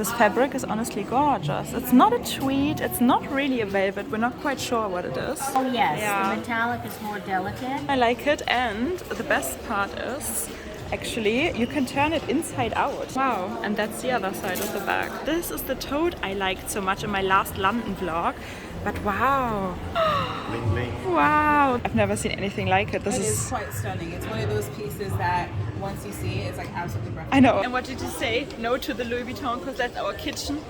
This fabric is honestly gorgeous. It's not a tweed, it's not really a velvet, we're not quite sure what it is. Oh yes, Yeah. the metallic is more delicate. I like it, and the best part is actually you can turn it inside out. Wow, and that's the other side of the bag. This is the tote I liked so much in my last London vlog, but wow. Wow, I've never seen anything like it. This is quite stunning. It's one of those pieces that once you see it, it's like absolutely breathtaking. I know. And what did you say? No to the Louis Vuitton because that's our kitchen?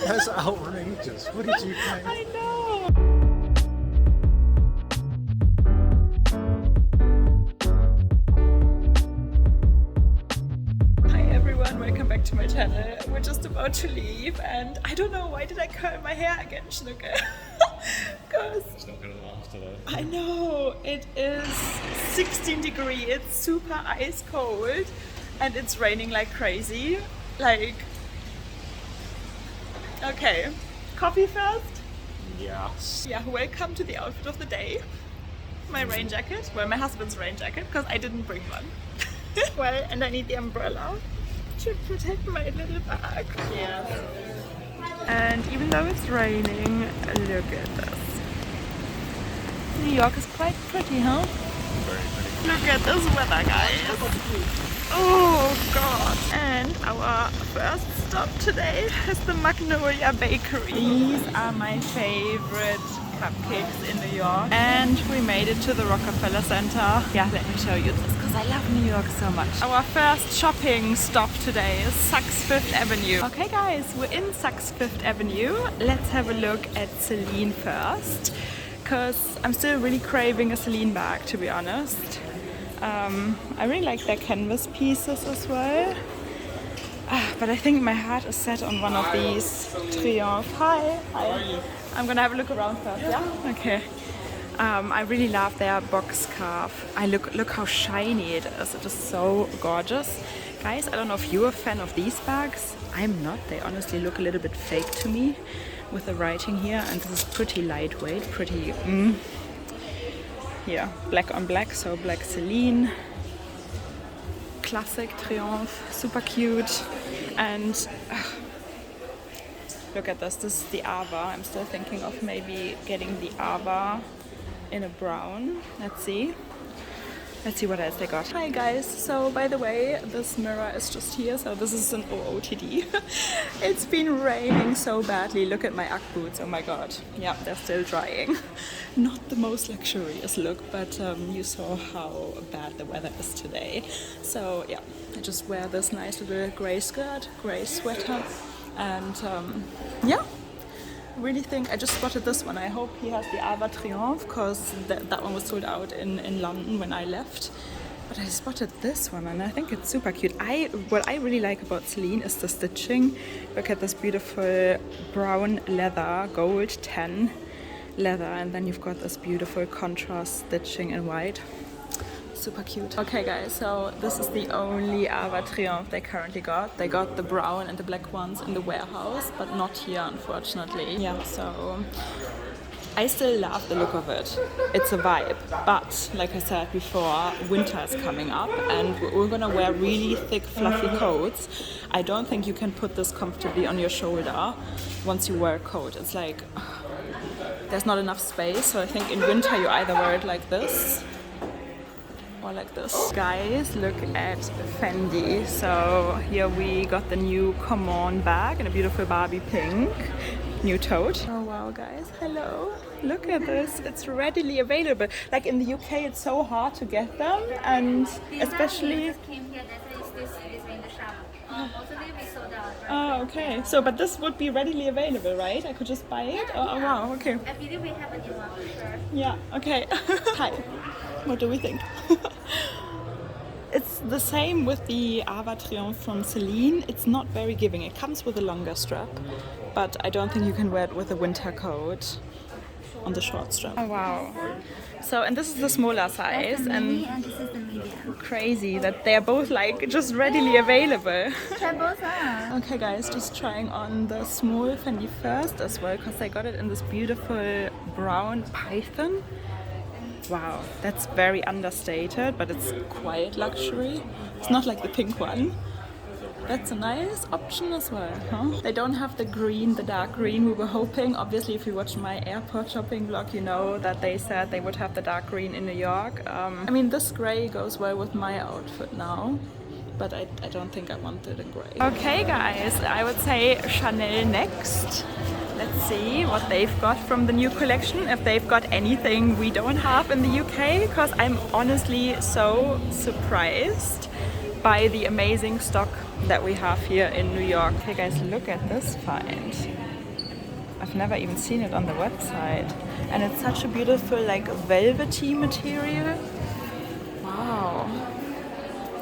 That's outrageous. What did you think? I know. Hi everyone, welcome back to my channel. We're just about to leave and I don't know, why did I curl my hair again, Schnucke? Because It's not gonna last today. I know, it is 16 degrees, it's super ice cold and it's raining like crazy. Like, okay, coffee first? Yes. Yeah, welcome to the outfit of the day. My rain jacket, well, my husband's rain jacket, because I didn't bring one. Well, and I need the umbrella to protect my little bag. Yeah. And even though it's raining, look at this. New York is quite pretty, huh? Very pretty. Look at this weather, guys. Oh god. And our first stop today is the Magnolia Bakery. These are my favorite cupcakes in New York. And we made it to the Rockefeller Center. Yeah, let me show you this because I love New York so much. Our first shopping stop today is Saks Fifth Avenue. Okay guys, we're in Saks Fifth Avenue. Let's have a look at Celine first, because I'm still really craving a Celine bag, to be honest. I really like their canvas pieces as well. But I think my heart is set on one of these Triumph. Hi. Hi. I'm gonna have a look around first, yeah? Okay. I really love their box scarf. Look how shiny it is. It is so gorgeous. Guys, I don't know if you're a fan of these bags. I'm not. They honestly look a little bit fake to me with the writing here, and this is pretty lightweight, pretty yeah, black on black, so black Celine, classic Triumph, super cute. And look at this, this is the Ava. I'm still thinking of maybe getting the Ava in a brown. Let's see what else they got. Hi guys, so by the way, this mirror is just here, so this is an OOTD. It's been raining so badly. Look at my Ugg boots, oh my god. Yeah, they're still drying. Not the most luxurious look, but you saw how bad the weather is today. So yeah, I just wear this nice little grey skirt, grey sweater, and yeah. Really think I just spotted this one. I hope he has the Ava Triumph, because that one was sold out in London when I left. But I spotted this one and I think it's super cute. What I really like about Celine is the stitching. Look at this beautiful brown leather, gold tan leather, and then you've got this beautiful contrast stitching in white. Super cute. Okay guys, so this is the only Ava Triumph they currently got. They got the brown and the black ones in the warehouse, but not here unfortunately. Yeah, so I still love the look of it. It's a vibe, but like I said before, winter is coming up and we're gonna wear really thick fluffy coats. I don't think you can put this comfortably on your shoulder once you wear a coat. It's like, there's not enough space, so I think in winter you either wear it like this or like this. Guys, look at Fendi. So here we got the new Come On bag in a beautiful Barbie pink. New tote. Oh wow guys, hello. Look at this, it's readily available. Like in the UK it's so hard to get them, and especially... Oh, okay. So, but this would be readily available, right? I could just buy it? Oh, wow, okay. I believe we have a new one for sure. Yeah, okay. Hi. What do we think? It's the same with the Ava Triumph from Celine. It's not very giving. It comes with a longer strap, but I don't think you can wear it with a winter coat on the short strap. Oh, wow. So, and this is the smaller size, and this is the medium. crazy that they're both like just readily available. Try both on. Okay guys, just trying on the small Fendi first as well, because I got it in this beautiful brown python. Wow, that's very understated, but it's quite luxury. It's not like the pink one. That's a nice option as well, huh? They don't have the green, the dark green we were hoping. Obviously, if you watch my airport shopping vlog, you know that they said they would have the dark green in New York. I mean, this gray goes well with my outfit now, but I don't think I want it in gray. Okay, guys, I would say Chanel next. Let's see what they've got from the new collection, if they've got anything we don't have in the UK, because I'm honestly so surprised by the amazing stock that we have here in New York. Hey guys, look at this find. I've never even seen it on the website. And it's such a beautiful, like, velvety material. Wow.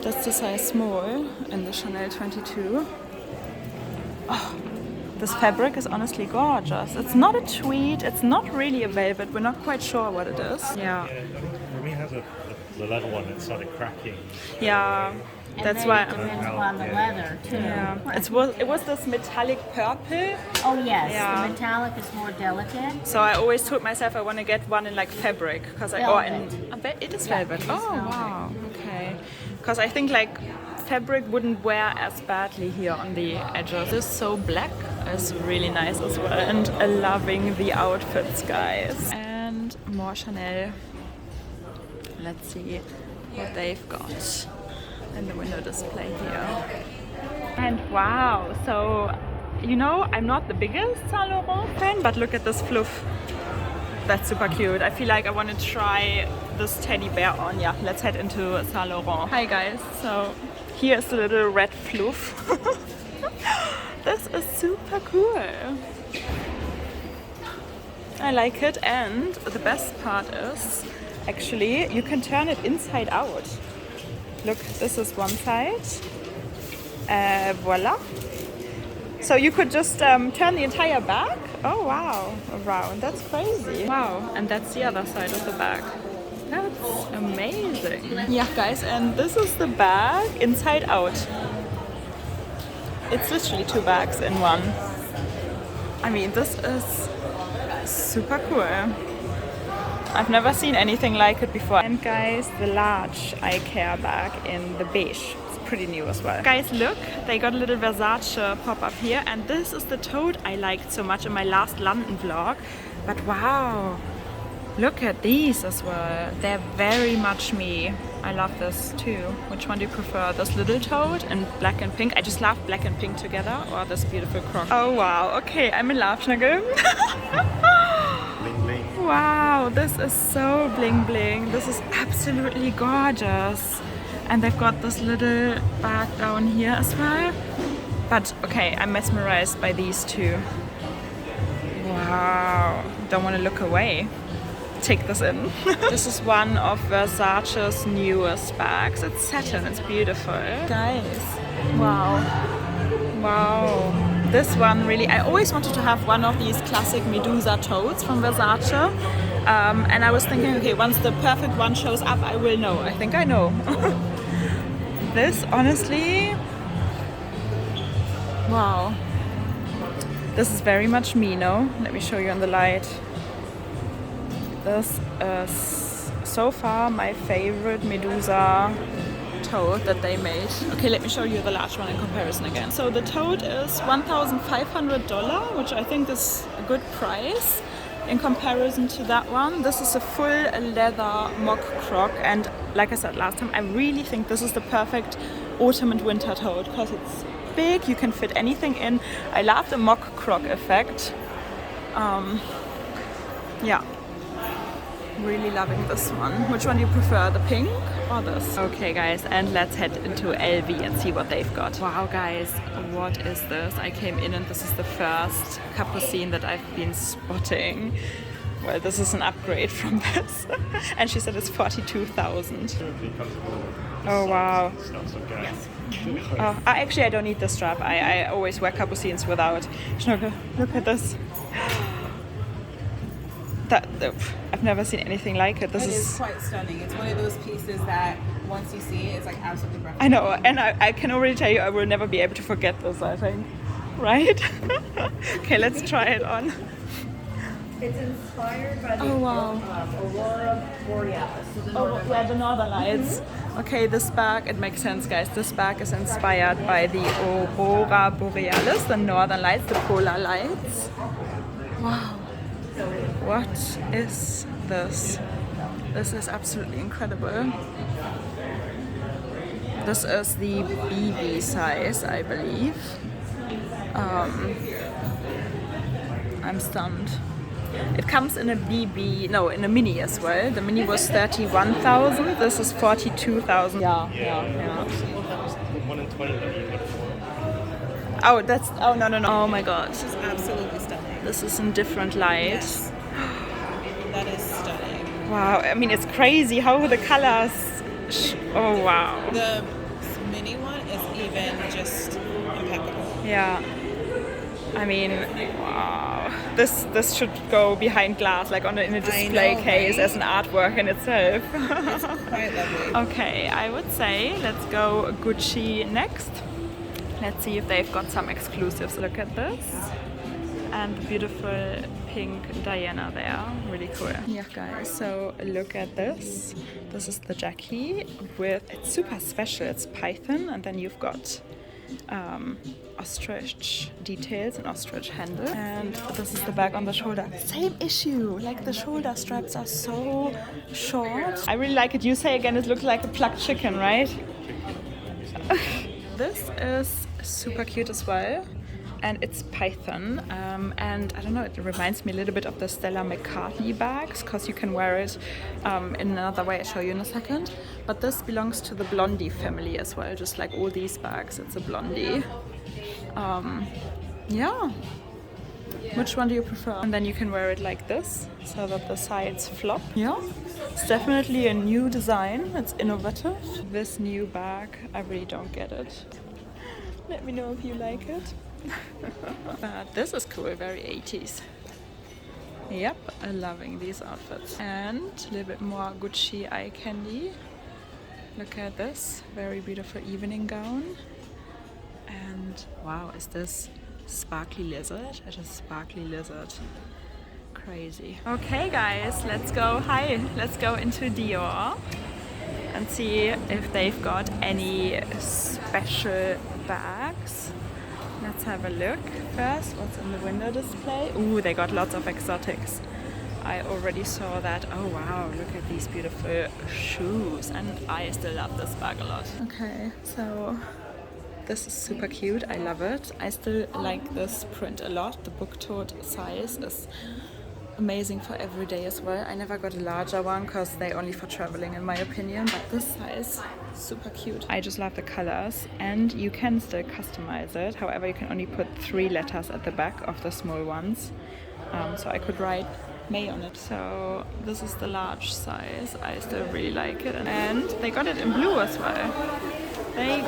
That's the size small in the Chanel 22. Oh, this fabric is honestly gorgeous. It's not a tweed, it's not really a velvet. We're not quite sure what it is. Yeah. For me, it has the leather one that started cracking. Yeah. And That's then why. it depends upon the leather too. Yeah, it was this metallic purple. Oh yes, Yeah. the metallic is more delicate. So I always told myself I want to get one in like fabric because it is velvet. it is Oh velvet. wow, okay. Because I think like fabric wouldn't wear as badly here on the edges. This so black is really nice as well, and loving the outfits, guys. And more Chanel. Let's see what they've got in the window display here. And wow, so you know, I'm not the biggest Saint Laurent fan, but look at this fluff. That's super cute. I feel like I want to try this teddy bear on. Yeah, let's head into Saint Laurent. Hi guys, so here's the little red fluff. This is super cool. I like it, and the best part is actually you can turn it inside out. Look, this is one side. Voila. So you could just turn the entire bag. Oh wow, around. That's crazy. Wow, and that's the other side of the bag. That's amazing. Yeah, guys, and this is the bag inside out. It's literally two bags in one. I mean, this is super cool. I've never seen anything like it before. And guys, the large eye care bag in the beige. It's pretty new as well. Guys, look, they got a little Versace pop-up here, and this is the tote I liked so much in my last London vlog. But wow, look at these as well. They're very much me. I love this too. Which one do you prefer? This little tote in black and pink? I just love black and pink together, or this beautiful croc. Oh wow, okay, I'm in love, Schnagel. Bling bling. Wow, this is so bling bling. This is absolutely gorgeous. And they've got this little bag down here as well. But okay, I'm mesmerized by these two. Wow, don't want to look away. Take this in. This is one of Versace's newest bags. It's satin, it's beautiful. Guys, wow. Wow. This one really, I always wanted to have one of these classic Medusa totes from Versace. And I was thinking, okay, once the perfect one shows up, I will know. I think I know. This, honestly, wow. This is very much me, no? Let me show you on the light. This is so far my favorite Medusa tote that they made. Okay, let me show you the large one in comparison again. So the tote is $1,500, which I think is a good price in comparison to that one. This is a full leather mock croc, and like I said last time, I really think this is the perfect autumn and winter tote because it's big, you can fit anything in. I love the mock croc effect. Yeah. Really loving this one. Which one do you prefer, the pink or this? Okay guys, and let's head into LV and see what they've got. Wow guys, what is this? I came in and this is the first capucine that I've been spotting. Well, this is an upgrade from this. And she said it's 42,000. Oh wow. Oh, actually I don't need the strap. I always wear capucines without. Schnurke, look at this. I've never seen anything like it. This is quite stunning. It's one of those pieces that once you see it, it's like absolutely breathtaking. I know, and I can already tell you I will never be able to forget this, I think. Right? Okay, let's try it on. It's inspired by the Aurora Borealis. So the Oh, yeah, the Northern Lights. Okay, this bag, it makes sense, guys. This bag is inspired by the Aurora Borealis, the Northern Lights, the polar lights. Wow. What is this? This is absolutely incredible. This is the BB size, I believe. I'm stunned. It comes in a BB, no, in a mini as well. The mini was 31,000. This is 42,000. Yeah. 1 in 20 that you look for. Oh, that's, oh, no. Oh my god. This is absolutely stunning. This is in different light. Yes. That is stunning. Wow, I mean, it's crazy how the colors, oh wow. The mini one is even just impeccable. Yeah. I mean, wow. This should go behind glass, like in a display case, right? as an artwork in itself. It's quite lovely. Okay, I would say let's go Gucci next. Let's see if they've got some exclusives. Look at this. And the beautiful pink Diana there. Really cool. Yeah, guys, so look at this. This is the Jackie with, it's super special. It's python, and then you've got ostrich details and ostrich handle, and this is the bag on the shoulder. Same issue, like the shoulder straps are so short. I really like it. You say again, it looks like a plucked chicken, right? This is super cute as well, and it's python, and I don't know, it reminds me a little bit of the Stella McCartney bags, because you can wear it in another way. I'll show you in a second. But this belongs to the Blondie family as well, just like all these bags. It's a Blondie. Yeah. Which one do you prefer? And then you can wear it like this, so that the sides flop. Yeah. It's definitely a new design. It's innovative. This new bag, I really don't get it. Let me know if you like it. But this is cool, very 80s. Yep, I'm loving these outfits. And a little bit more Gucci eye candy. Look at this, very beautiful evening gown. And wow, is this sparkly lizard? It is sparkly lizard. Crazy. Okay guys, let's go into Dior and see if they've got any special bags. Let's have a look first. What's in the window display? Ooh, they got lots of exotics. I already saw that. Oh wow, look at these beautiful shoes. And I still love this bag a lot. Okay, so this is super cute. I love it. I still like this print a lot. The book tote size is amazing for every day as well. I never got a larger one because they're only for traveling in my opinion, but this size, super cute. I just love the colors, and you can still customize it. However, you can only put 3 letters at the back of the small ones. So I could write May on it. So this is the large size. I still really like it. And they got it in blue as well. Okay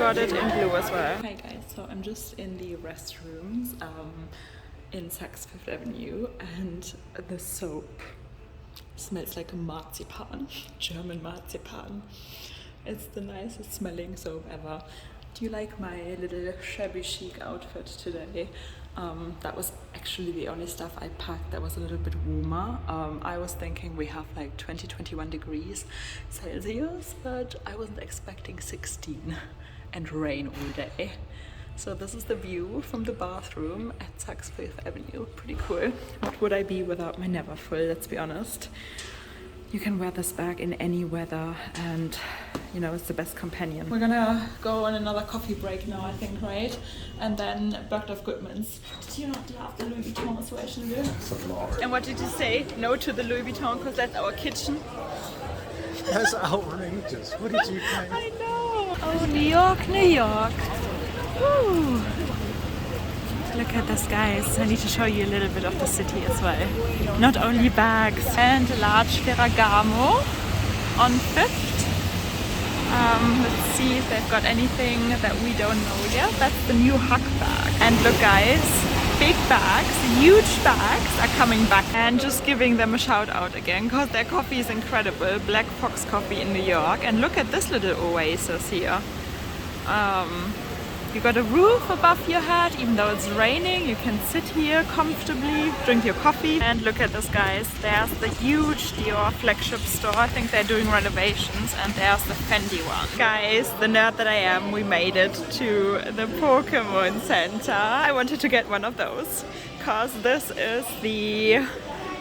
guys, so I'm just in the restrooms in Saks Fifth Avenue, and the soap smells like a marzipan, German marzipan. It's the nicest smelling soap ever. Do you like my little shabby chic outfit today? That was actually the only stuff I packed that was a little bit warmer. I was thinking we have like 20-21 degrees Celsius, but I wasn't expecting 16 and rain all day. So this is the view from the bathroom at Saks Fifth Avenue. Pretty cool. What would I be without my Neverfull, let's be honest. You can wear this bag in any weather, and you know, it's the best companion. We're gonna go on another coffee break now, I think, right? And then Bergdorf Goodman's. Did you not love the Louis Vuitton as well, Chanel? And what did you say? No to the Louis Vuitton because that's our kitchen? That's outrageous. What did you think? I know. Oh, New York, New York. Woo. Look at this, guys. I need to show you a little bit of the city as well. Not only bags. And a large Ferragamo on 5th. Let's see if they've got anything that we don't know yet. That's the new Huck bag. And look, guys, big bags, huge bags are coming back. And just giving them a shout out again, because their coffee is incredible. Black Fox Coffee in New York. And look at this little oasis here. You got a roof above your head, even though it's raining. You can sit here comfortably, drink your coffee. And look at this, guys. There's the huge Dior flagship store. I think they're doing renovations. And there's the Fendi one. Guys, the nerd that I am, we made it to the Pokemon Center. I wanted to get one of those because this is the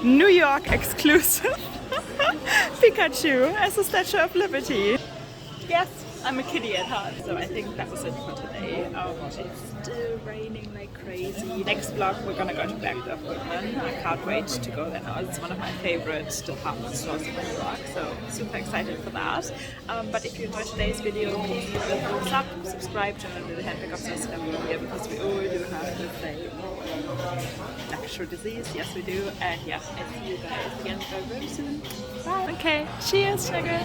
New York exclusive Pikachu as a Statue of Liberty. Yes, I'm a kiddie at heart. So I think that was it for today. It's still raining like crazy. Next vlog, we're gonna go to Bergdorf Goodman. I can't wait to go there now. It's one of my favorite department stores in New York, so super excited for that. But if you enjoyed today's video, please give it a thumbs up, subscribe to the handbag obsessed here because we all do have the same actual disease. Yes, we do. And yeah, I'll see you guys again very soon. Bye. Okay, cheers, sugar.